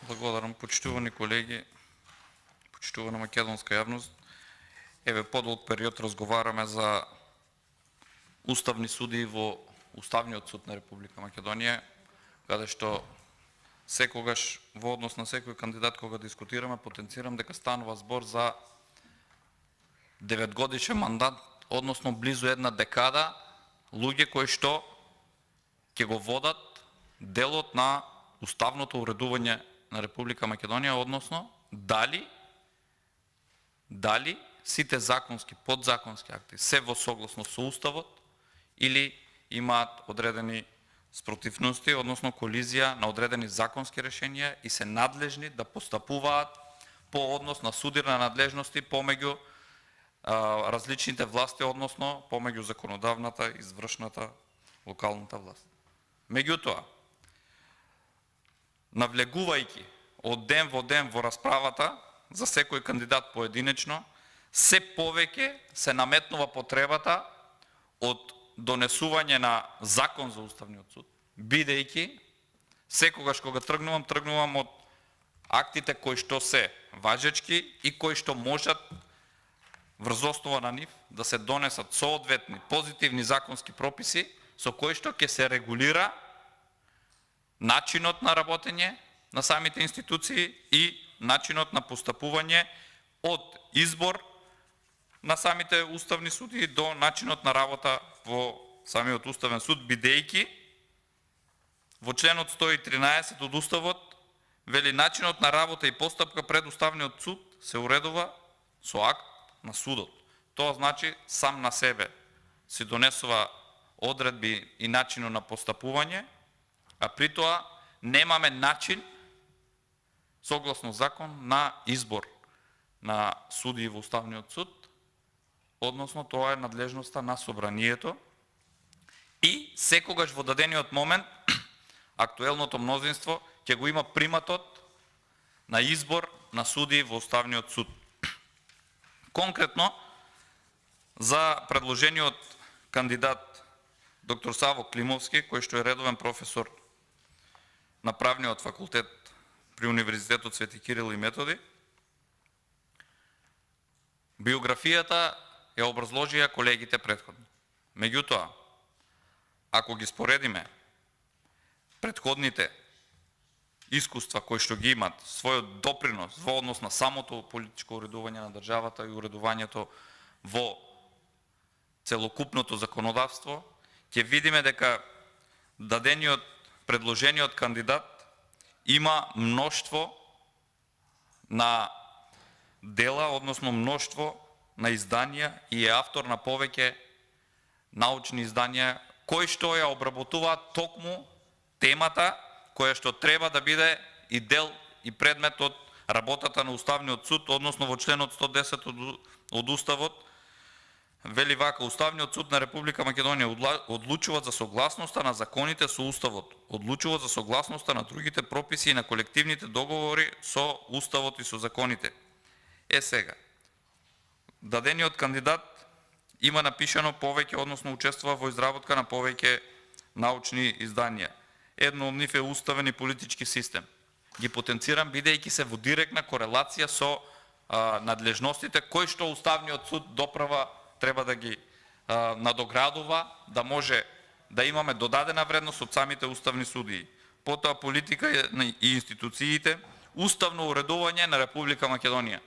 Благодарам, почитувани колеги, почитувана македонска јавност. Еве подолг период разговараме за уставни суди во Уставниот суд на Република Македонија, каде што секогаш во однос на секој кандидат кога дискутираме, потенцирам дека станува збор за 9-годишен мандат, односно близу една декада, луѓе кои што ќе го водат делот на уставното уредување на Република Македонија, односно дали сите законски, подзаконски акти се во согласно со уставот или имаат одредени спротивности, односно колизија на одредени законски решенија и се надлежни да постапуваат по однос на судирна надлежности помеѓу различните власти, односно помеѓу законодавната, извршната, локалната власт. Меѓутоа, навлегувајќи од ден во расправата за секој кандидат поединечно, се повеќе се наметнува потребата од донесување на закон за Уставниот суд, бидејќи секогаш кога тргнувам од актите кои што се важечки и кои што можат врз основа на нив да се донесат соодветни позитивни законски прописи со кои што ќе се регулира начинот на работење на самите институции и начинот на постапување од избор на самите уставни суди до начинот на работа во самиот Уставен суд, бидејќи во членот 113 од Уставот вели начинот на работа и постапка пред Уставниот суд се уредува со акт на судот. Тоа значи сам на себе се донесува одредби и начинот на постапување, а при тоа немаме начин согласно закон на избор на судии во Уставниот суд, односно тоа е надлежноста на собранието и секогаш во дадениот момент актуелното мнозинство ќе го има приматот на избор на судии во Уставниот суд. Конкретно за предложениот кандидат доктор Саво Климовски, кој што е редовен професор на Правниот факултет при Универзитетот Свети Кирил и Методи, биографијата ја образложија колегите претходно. Меѓутоа, ако ги споредиме претходните искуства кои што ги имат својот допринос во однос на самото политичко уредување на државата и уредувањето во целокупното законодавство, ќе видиме дека дадениот предложениот кандидат има мноштво на дела, односно мноштво на изданија и е автор на повеќе научни изданија кои што ја обработуваат токму темата која што треба да биде и дел и предмет од работата на Уставниот суд, односно во членот 110 од Уставот вели вака: Уставниот суд на Република Македонија одлучува за согласноста на законите со Уставот, одлучува за согласноста на другите прописи и на колективните договори со Уставот и со законите. Сега, дадениот кандидат има напишано повеќе, односно учествува во изработка на повеќе научни изданија. Едно од нив е Уставен и политички систем. Ги потенцирам бидејќи се во директна корелација со надлежностите кои што Уставниот суд доправа треба да ги надоградува, да може да имаме додадена вредност од самите уставни судии. Потоа политика и институциите, уставно уредување на Република Македонија,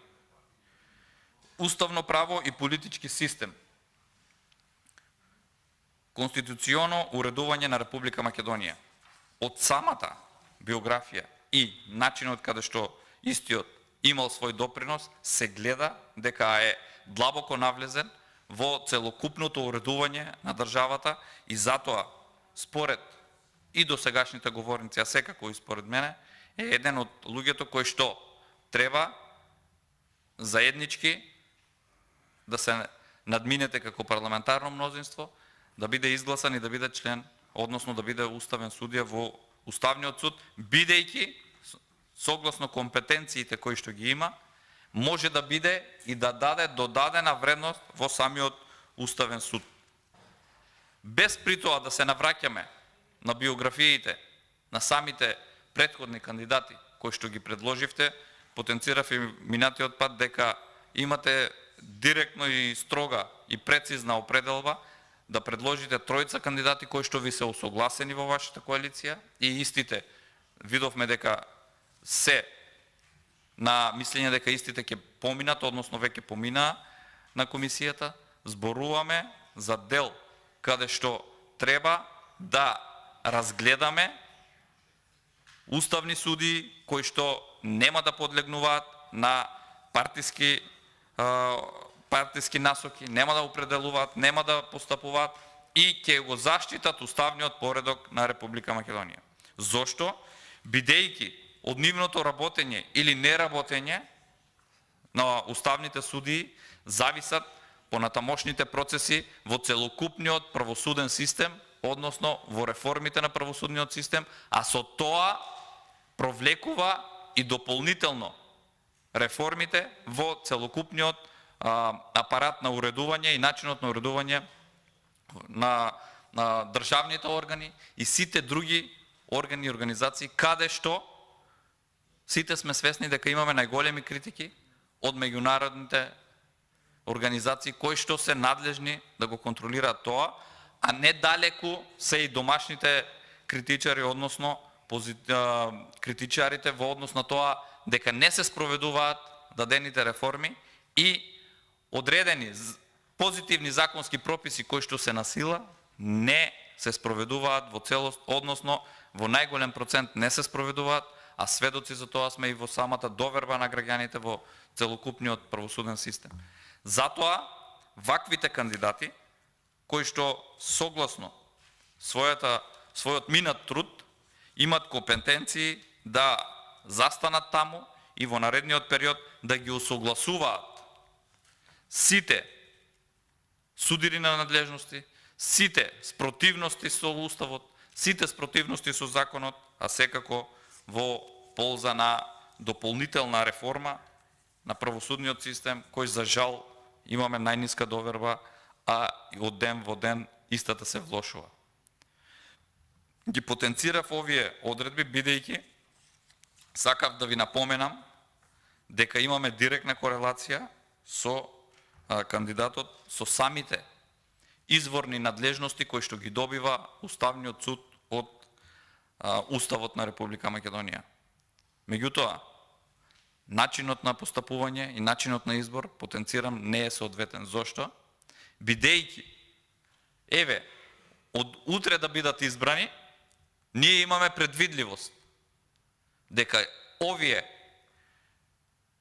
уставно право и политички систем, конституционо уредување на Република Македонија. Од самата биографија и начинот каде што истиот имал свој допринос, се гледа дека е длабоко навлезен во целокупното уредување на државата и затоа, според и досегашните говорници, а секако и според мене, е еден од луѓето кои што треба заеднички да се надминете како парламентарно мнозинство, да биде изгласан и да биде член, односно да биде уставен судија во Уставниот суд, бидејќи согласно компетенциите кои што ги има, може да биде и да даде додадена вредност во самиот Уставен суд. Без при тоа да се навраќаме на биографиите на самите претходни кандидати кои што ги предложивте, потенцирав и минатиот пат дека имате директно и строга и прецизна определба да предложите тројца кандидати кои што ви се усогласени во вашата коалиција и истите видовме дека се на мислење дека истите ќе поминат, односно веќе поминаа на комисијата. Зборуваме за дел каде што треба да разгледаме уставни судии кои што нема да подлегнуваат на партиски насоки, нема да определуваат, нема да постапуваат и ќе го заштитат уставниот поредок на Република Македонија. Зошто? Бидејќи од нивното работење или неработење на уставните судии зависат понатамошните процеси во целокупниот правосуден систем, односно во реформите на правосудниот систем, а со тоа провлекува и дополнително реформите во целокупниот апарат на уредување и начинот на уредување на државните органи и сите други органи и организации, каде што сите сме свесни дека имаме најголеми критики од меѓународните организации кои што се надлежни да го контролираат тоа, а не далеку се и домашните критичари, односно критичарите во однос на тоа дека не се спроведуваат дадените реформи и одредени позитивни законски прописи кои што се на сила не се спроведуваат во целост, односно во најголем процент не се спроведуваат, а сведоци за тоа сме и во самата доверба на граѓаните во целокупниот правосуден систем. Затоа ваквите кандидати кои што согласно својот минат труд имат компетенции да застанат таму и во наредниот период да ги усогласуваат сите судири на надлежности, сите спротивности со уставот, сите спротивности со законот, а секако во полза на дополнителна реформа на правосудниот систем, кој за жал имаме најниска доверба, а од ден во ден истата се влошува. Ги потенцирав овие одредби, бидејќи сакав да ви напоменам дека имаме директна корелација со кандидатот, со самите изворни надлежности кои што ги добива Уставниот суд од Уставот на Република Македонија. Меѓутоа, начинот на постапување и начинот на избор, потенцирам, не е соодветен. Зошто? Бидејќи, еве, од утре да бидат избрани, ние имаме предвидливост дека овие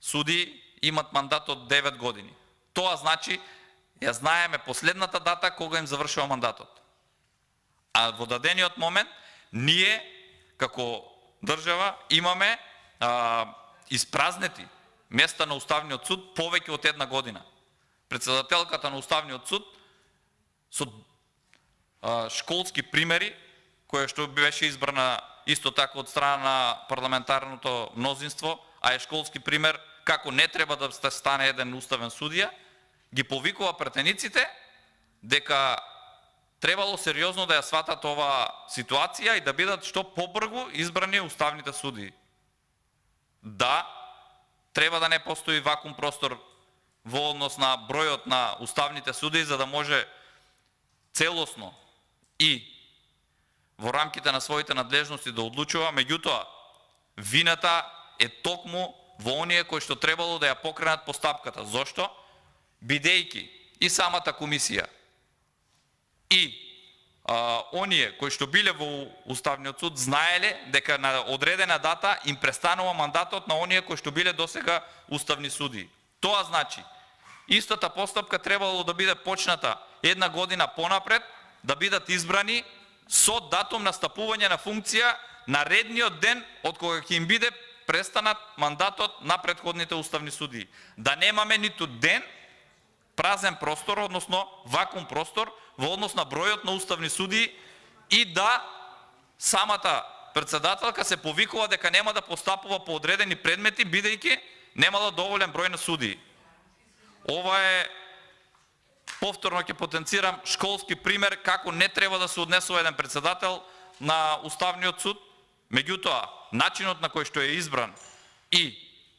суди имат мандат од 9 години. Тоа значи, ја знаеме последната дата кога им завршува мандатот. А во дадениот момент, ние, како држава, имаме испразнети места на Уставниот суд повеќе од една година. Председателката на Уставниот суд со школски примери, која што беше избрана исто така од страна на парламентарното мнозинство, а е школски пример како не треба да стане еден уставен судија, ги повикува претениците дека требало сериозно да ја сватат оваа ситуација и да бидат што побрзо избрани уставните судии. Да, треба да не постои вакуум простор во однос на бројот на уставните судии, за да може целосно и во рамките на своите надлежности да одлучува, меѓутоа вината е токму во оние кои што требало да ја покренат постапката. Зошто? Бидејќи и самата комисија и оние кои што биле во Уставниот суд знаеле дека на одредена дата им престанува мандатот на оние кои што биле досега уставни судии. Тоа значи, истата постапка требало да биде почната една година понапред, да бидат избрани со датум на стапување на функција наредниот ден од кога ќе им биде престанат мандатот на претходните уставни судии. Да немаме ниту ден празен простор, односно вакуум простор во однос на бројот на уставни судии и да самата председателка се повикува дека нема да постапува по одредени предмети, бидејќи немала доволен број на судии. Ова е, повторно ќе потенцирам, школски пример како не треба да се однесува еден председател на Уставниот суд Меѓутоа, начинот на кој што е избран и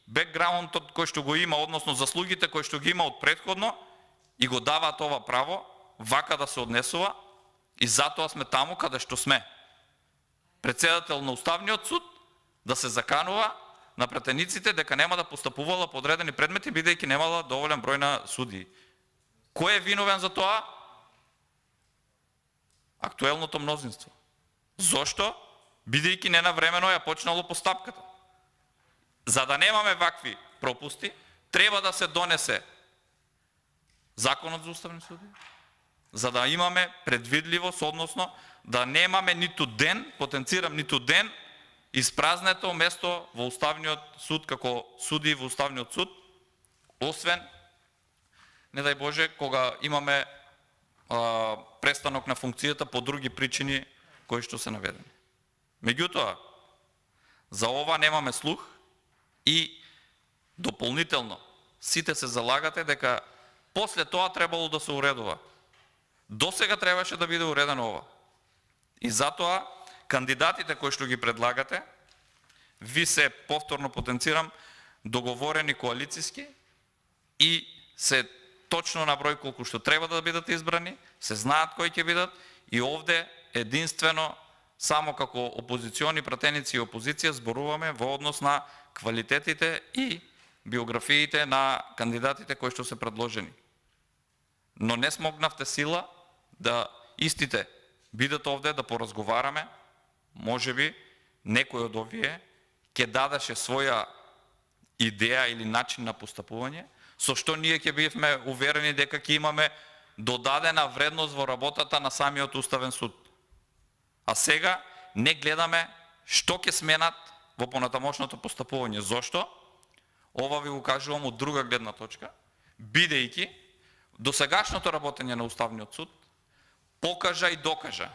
бекграундот кој што го има, односно заслугите кои што ги има од претходно, и го даваат ова право, вака да се однесува, и затоа сме таму каде што сме. Председател на Уставниот суд да се заканува на претениците дека нема да постапувала по одредени предмети, бидејќи немала доволен број на судии. Кој е виновен за тоа? Актуелното мнозинство. Зошто? Бидејќи ненавремено ја почнало постапката. За да немаме вакви пропусти, треба да се донесе Законот за уставни суди, за да имаме предвидливост, односно да немаме ниту ден, потенцирам ниту ден, испразнето место во Уставниот суд како суди во Уставниот суд, освен, не дај Боже, кога имаме престанок на функцијата по други причини кои што се наведени. Меѓутоа, за ова немаме слух и дополнително сите се залагате дека после тоа требало да се уредува. Досега требаше да биде уредено ова. И затоа кандидатите кои што ги предлагате, ви се, повторно потенцирам, договорени коалициски и се точно на број колку што треба да бидат избрани, се знаат кои ќе бидат и овде единствено само како опозициони пратеници и опозиција зборуваме во однос на квалитетите и биографиите на кандидатите кои што се предложени. Но не смогнавте сила да истите бидат овде да поразговараме, можеби некој од овие ќе дадеше своја идеја или начин на постапување, со што ние ќе бивме уверени дека ќе имаме додадена вредност во работата на самиот Уставен суд. А сега не гледаме што ќе сменат во понатамошното постапување. Зошто? Ова ви го кажувам од друга гледна точка, бидејќи досегашното работење на Уставниот суд покажа и докажа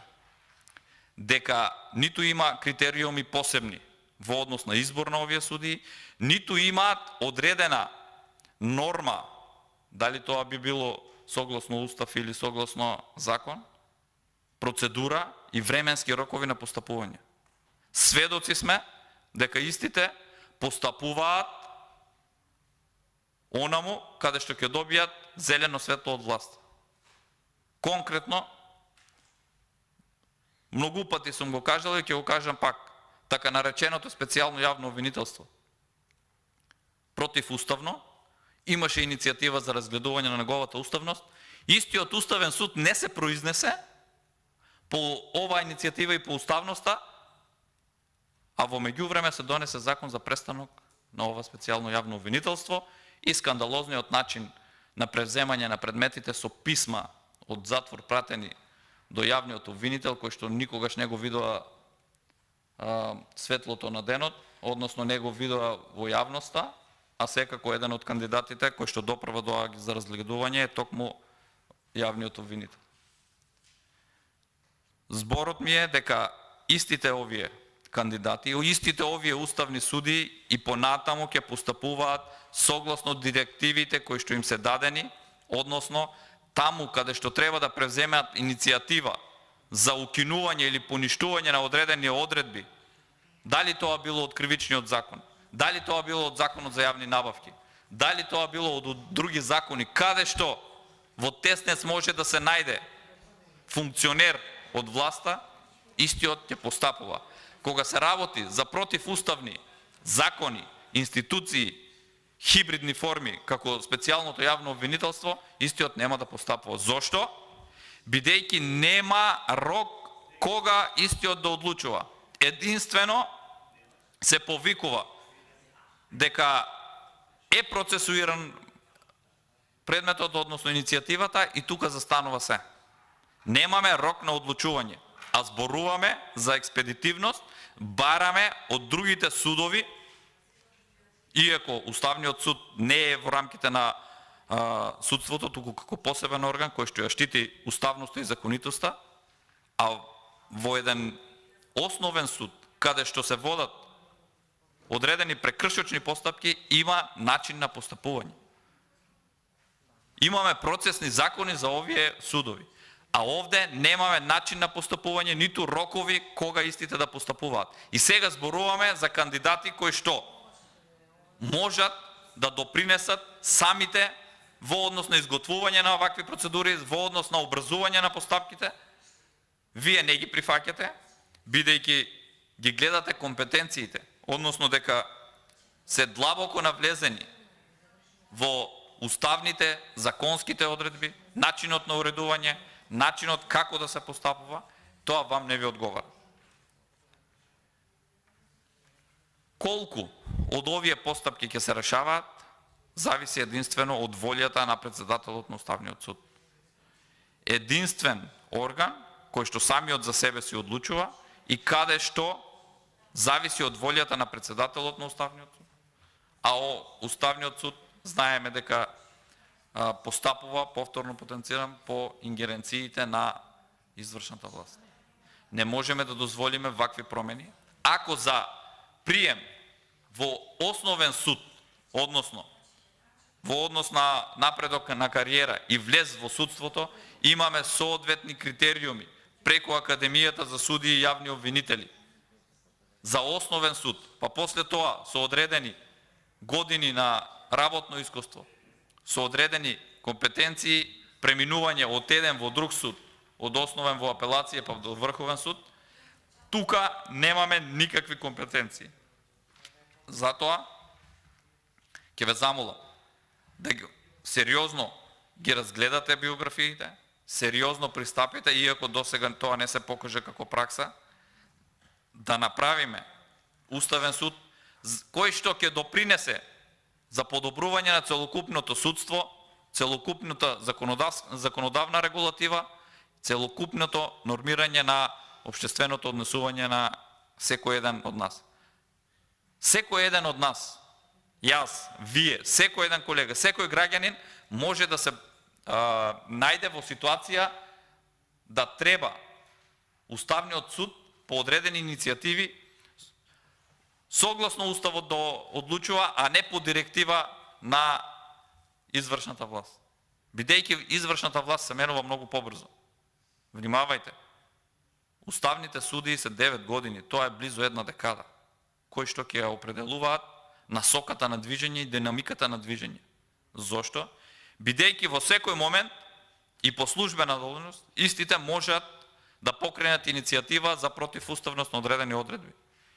дека ниту има критериуми посебни во однос на избор на овие судии, ниту имаат одредена норма, дали тоа би било согласно устав или согласно закон, процедура и временски рокови на постапување. Сведоци сме дека истите постапуваат онаму каде што ќе добијат зелено светло од власт. Конкретно, многу пати сум го кажал и ќе го кажам пак, така нареченото специјално јавно обвинителство. Противуставно, имаше иницијатива за разгледување на неговата уставност, истиот Уставен суд не се произнесе по оваа иницијатива и по уставноста, а во меѓувреме се донесе закон за престанок на ова специјално јавно обвинителство и скандалозниот начин на превземање на предметите со писма од затвор пратени до јавниот обвинител, кој што никогаш не го видува светлото на денот, односно не го видува во јавноста, а секако еден од кандидатите кој што допрва до за разгледување е токму јавниот обвинител. Зборот ми е дека истите овие кандидати, истите овие уставни суди и понатаму ќе постапуваат согласно директивите кои што им се дадени, односно таму каде што треба да превземеат иницијатива за укинување или поништување на одредени одредби, дали тоа било од кривичниот закон, дали тоа било од законот за јавни набавки, дали тоа било од други закони, каде што во теснец може да се најде функционер од власта, истиот ќе постапува. Кога се работи за противуставни закони, институции, хибридни форми, како специјалното јавно обвинителство, истиот нема да постапува. Зошто? Бидејќи нема рок кога истиот да одлучува. Единствено се повикува дека е процесуиран предметот, односно иницијативата, и тука застанува се. Немаме рок на одлучување, а зборуваме за експедитивност, бараме од другите судови, иако Уставниот суд не е во рамките на судството, туку како посебен орган кој што ја штити уставноста и законитоста, а во еден основен суд, каде што се водат одредени прекршочни постапки, има начин на постапување. Имаме процесни закони за овие судови. А овде немаме начин на постапување, ниту рокови кога истите да постапуваат. И сега зборуваме за кандидати кои што можат да допринесат самите во однос на изготвување на овакви процедури, во однос на образување на постапките. Вие не ги прифаќате, бидејќи ги гледате компетенциите, односно дека се длабоко навлезени во уставните, законските одредби, начинот на уредување, начинот како да се постапува, тоа вам не ви одговара. Колку од овие постапки ќе се решаваат, зависи единствено од волјата на председателот на Уставниот суд. Единствен орган кој што самиот за себе си одлучува и каде што зависи од волјата на председателот на Уставниот суд. А Уставниот суд знаеме дека постапува, повторно потенцирам, по ингеренциите на извршната власт. Не можеме да дозволиме вакви промени. Ако за прием во основен суд, односно во однос на напредок на кариера и влез во судството, имаме соодветни критериуми преку Академијата за судии и јавни обвинители. За основен суд, па после тоа со одредени години на работно искуство, со одредени компетенции, преминување од еден во друг суд, од основен во апелација па до врховен суд, тука немаме никакви компетенции. Затоа ќе ве замолам да сериозно ги разгледате биографиите, сериозно пристапите, иако досега тоа не се покаже како пракса, да направиме Уставен суд кој што ќе допринесе за подобрување на целокупното судство, целокупната законодавна регулатива, целокупното нормирање на општественото однесување на секој еден од нас. Секој еден од нас, јас, вие, секој еден колега, секој граѓанин може да се најде во ситуација да треба Уставниот суд по одредени иницијативи согласно Уставот да одлучува, а не по директива на извршната власт. Бидејќи извршната власт се менува многу побрзо. Внимавајте. Уставните судии се 9 години, тоа е близу една декада, кои што ќе ја определуваат насоката на движење и динамиката на движење. Зошто? Бидејќи во секој момент и по службена должност истите можат да покренат иницијатива за противуставност на одредени одредби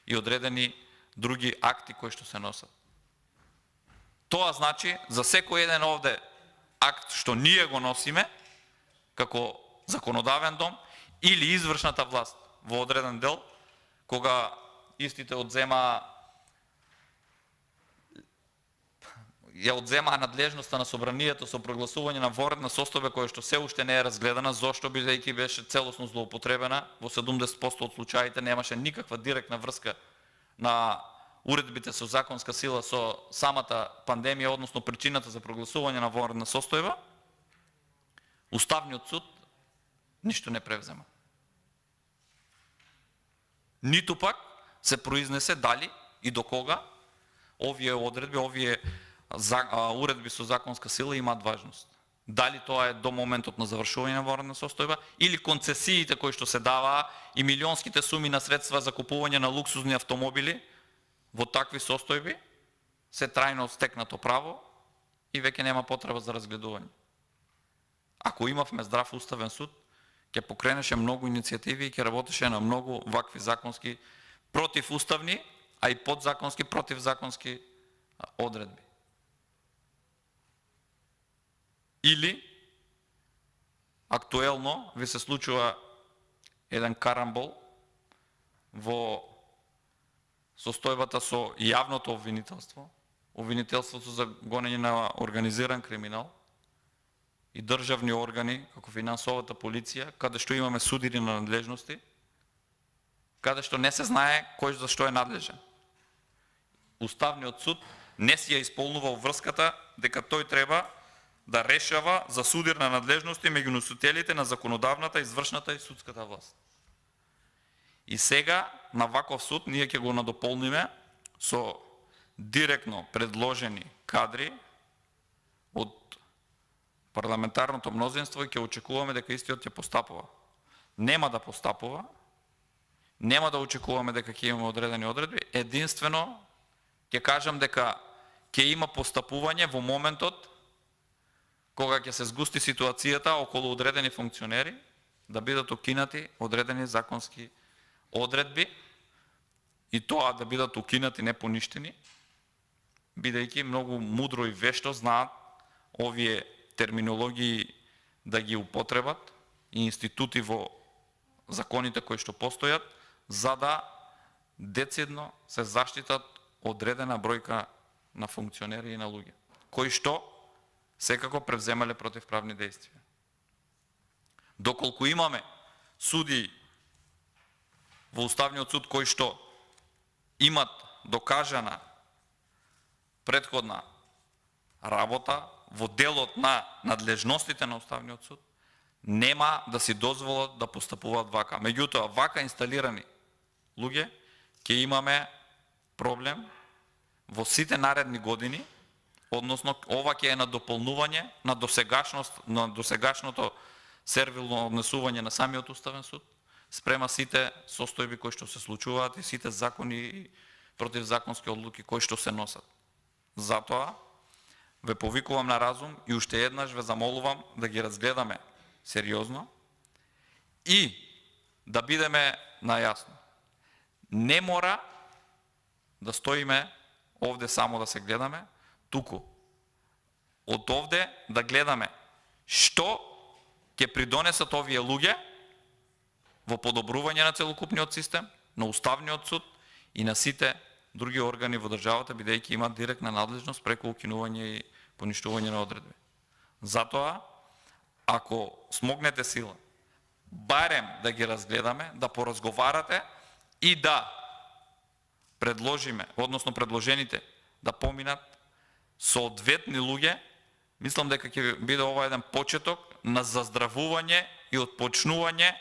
и одредени други акти кои што се носат. Тоа значи за секој еден овде акт што ние го носиме како законодавен дом или извршната власт во одреден дел, кога истите ја одзема надлежноста на собранието со прогласување на vanredна состојба која што се уште не е разгледана, зошто бидејќи беше целосно злоупотребена, во 70% од случаите немаше никаква директна врска на уредбите со законска сила со самата пандемија, односно причината за прогласување на vanredна состојба, Уставниот суд ништо не превзема. Ниту пак се произнесе дали и до кога овие одредби, овие уредби со законска сила имаат важност. Дали тоа е до моментот на завршување на vanredна состојба или концесиите кои што се даваа и милионските суми на средства за купување на луксузни автомобили во такви состојби се трајно стекнато право и веќе нема потреба за разгледување. Ако имавме здрав Уставен суд, ќе покренеше многу иницијативи и ќе работеше на многу вакви законски противуставни, а и подзаконски противзаконски одредби. Или актуелно ви се случува еден карамбол во состојбата со јавното обвинителство, обвинителството за гонење на организиран криминал и државни органи, како финансовата полиција, каде што имаме судири на надлежности, каде што не се знае кој за што е надлежен. Уставниот суд не си ја исполнува врската дека тој треба да решава за судирна надлежности меѓу носителите на законодавната, извршната и судската власт. И сега на ваков суд ние ќе го надополниме со директно предложени кадри од парламентарното мнозинство и ќе очекуваме дека истиот ќе постапува. Нема да постапува, нема да очекуваме дека ќе имаме одредени одредби, единствено ќе кажам дека ќе има постапување во моментот кога ќе се згусти ситуацијата околу одредени функционери да бидат укинати одредени законски одредби и тоа да бидат укинати, не поништени, бидејќи многу мудро и вешто знаат овие терминологии да ги употребат и институти во законите кои што постојат, за да децидно се заштитат одредена бројка на функционери и на луѓе, кои што секако превземале противправни действија. Доколку имаме суди во Уставниот суд кои што имат докажана претходна работа во делот на надлежностите на Уставниот суд, нема да си дозволат да постапуваат вака. Меѓутоа, вака инсталирани луѓе ќе имаме проблем во сите наредни години, односно ова ќе е на дополнување на досегашното сервилно однесување на самиот Уставен суд спрема сите состојби кои што се случуваат и сите закони и противзаконски одлуки кои што се носат. Затоа ве повикувам на разум и уште еднаш ве замолувам да ги разгледаме сериозно и да бидеме најасно. Не мора да стоиме овде само да се гледаме, туку од овде да гледаме што ќе придонесат овие луѓе во подобрување на целокупниот систем, на Уставниот суд и на сите други органи во државата, бидејќи имаат директна надлежност преку укинување и поништување на одредби. Затоа, ако смогнете сила, барем да ги разгледаме, да поразговарате и да предложиме, односно предложените да поминат соодветни луѓе, мислам дека ќе биде ова еден почеток на заздравување и отпочнување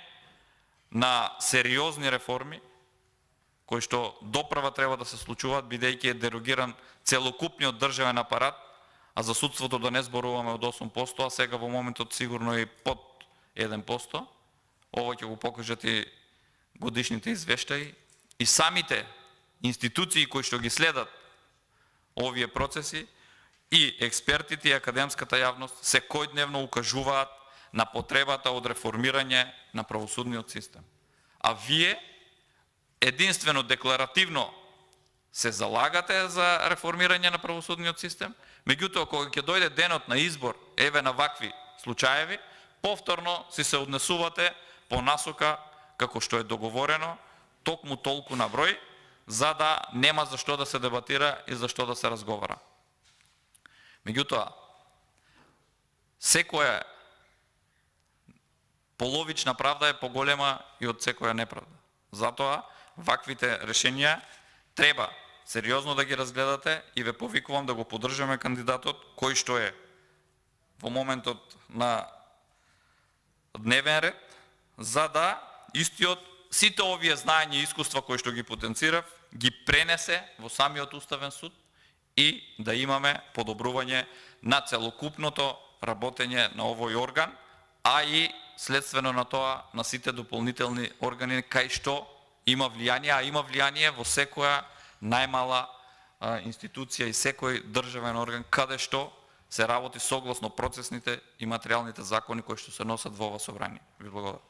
на сериозни реформи, кои што допрва треба да се случуваат, бидејќи е дерогиран целокупниот државен апарат, а за судството да не зборуваме од 8%, а сега во моментот сигурно и под 1%. Ова ќе го покажат и годишните извештаи и самите институции кои што ги следат овие процеси и експертите и академската јавност секојдневно укажуваат на потребата од реформирање на правосудниот систем. А вие единствено декларативно се залагате за реформирање на правосудниот систем, меѓутоа кога ќе дојде денот на избор, еве на вакви случаеви, повторно си се однесувате по насока како што е договорено, токму толку на број, за да нема за што да се дебатира и за што да се разговара. Меѓутоа, секоја половична правда е поголема и од секоја неправда. Затоа, ваквите решенија треба сериозно да ги разгледате и ве повикувам да го поддржаме кандидатот кој што е во моментот на дневен ред, за да истиот сите овие знаења и искуства кои што ги потенцирав, ги пренесе во самиот Уставен суд и да имаме подобрување на целокупното работење на овој орган, а и следствено на тоа на сите дополнителни органи кај што има влијание, а има влијание во секоја најмала институција и секој државен орган каде што се работи согласно процесните и материјалните закони кои што се носат во ова собрание. Ви благодарам.